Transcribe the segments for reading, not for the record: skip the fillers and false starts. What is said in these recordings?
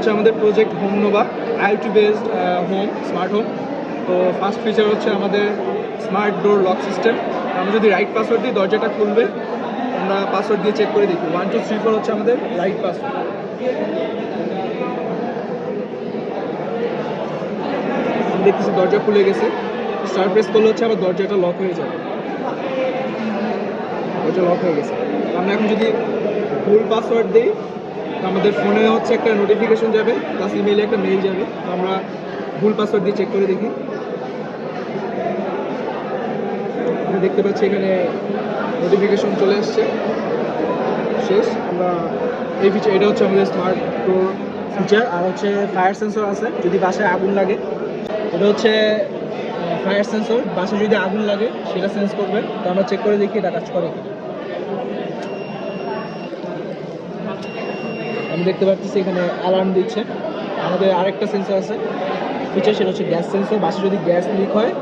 হচ্ছে আমাদের project home Nova IoT based home smart home. তো ফার্স্ট ফিচার হচ্ছে আমাদের স্মার্ট ডোর লক সিস্টেম। আমরা যদি রাইট পাসওয়ার্ড দিই দরজাটা খুলবে। আমরা পাসওয়ার্ড দিয়ে চেক করে দেখি 1 2 3 4 হচ্ছে আমাদের রাইট পাসওয়ার্ড। আমি দেখতেছি দরজা খুলে গেছে। স্টার প্রেস করলে হচ্ছে আবার দরজাটা লক হয়ে যাবে। দরজা লক হয়ে গেছে। আমরা এখন যদি ভুল পাসওয়ার্ড দিই আমাদের ফোনে হচ্ছে একটা নোটিফিকেশন যাবে প্লাস ইমেইলে একটা মেইল যাবে। তো আমরা ভুল পাসওয়ার্ড দিয়ে চেক করে দেখি। আমি দেখতে পাচ্ছি এখানে নোটিফিকেশন চলে আসছে। শেষ। আমরা এই ফিচার, এটা হচ্ছে আমাদের স্মার্ট ডোর ফিচার। আর হচ্ছে ফায়ার সেন্সর আছে, যদি বাসায় আগুন লাগে। এটা হচ্ছে ফায়ার সেন্সর, বাসায় যদি আগুন লাগে সেটা সেন্স করবে। তো আমরা চেক করে দেখি এটা কাজ করে। আমি দেখতে পাচ্ছি এখানে অ্যালার্ম দিচ্ছে। আমাদের আরেকটা সেন্সর আছে ফিচার, সেটা হচ্ছে গ্যাস সেন্সর। বাসায় যদি গ্যাস লিক হয়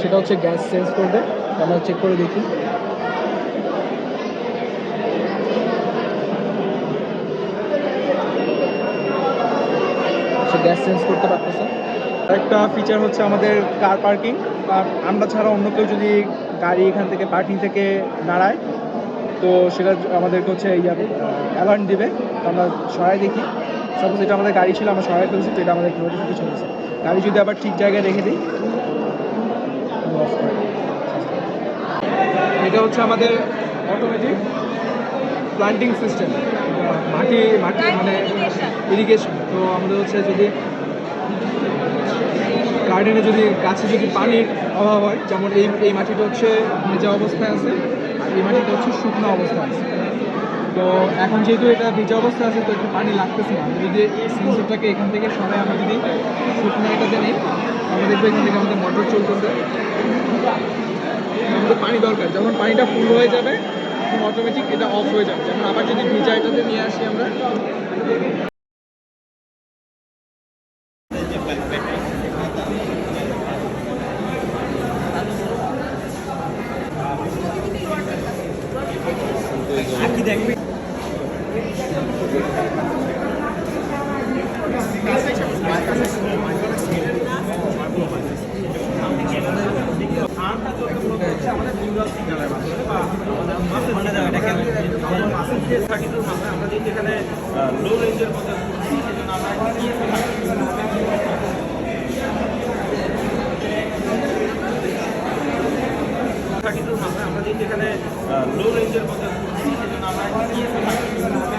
সেটা হচ্ছে গ্যাস সেন্স করবে। তো আমরা চেক করে দেখি। গ্যাস সেন্স করতে পারতেছে। আরেকটা ফিচার হচ্ছে আমাদের কার পার্কিং। আমরা ছাড়া অন্য কেউ যদি গাড়ি এখান থেকে পার্কিং থেকে নাড়ায় তো সেটা আমাদেরকে হচ্ছে অ্যালার্ট দিবে। তো আমরা সরাই দেখি। সাপোজ এটা আমাদের গাড়ি ছিল, আমরা সরাই ফেলছি, তো এটা আমাদের নোটিফিকেশন হয়েছে। গাড়ি যদি আবার ঠিক জায়গায় রেখে দিই, এটা হচ্ছে আমাদের অটোমেটিক প্লান্টিং সিস্টেম, মাটি মানে ইরিগেশন। তো আমাদের হচ্ছে যদি গার্ডেনে যদি গাছে যদি পানির অভাব হয়, যেমন এই মাটিটা হচ্ছে ভেজা অবস্থায় আছে আর এই মাটিটা হচ্ছে শুকনো অবস্থায় আছে। তো এখন যেহেতু এটা ভেজা অবস্থায় আছে তো একটু পানি লাগতেছে না। আমরা যদি সেন্সরটাকে এখান থেকে সরাই আমরা যদি শুকনো এটাতে নিই, আমরা দেখবো এখান থেকে আমাদের মোটর চলতেছে। আমাদের পানি দরকার, যখন পানিটা ফুল হয়ে যাবে তখন অটোমেটিক এটা অফ হয়ে যাবে। যেমন আবার যদি ভেজা এটাতে নিয়ে আসি আমরা, দেখবে আমরা যেখানে লো রেঞ্জের মধ্যে সেজন্য আমরা যেখানে লো রেঞ্জের মধ্যে সেজন্য আমরা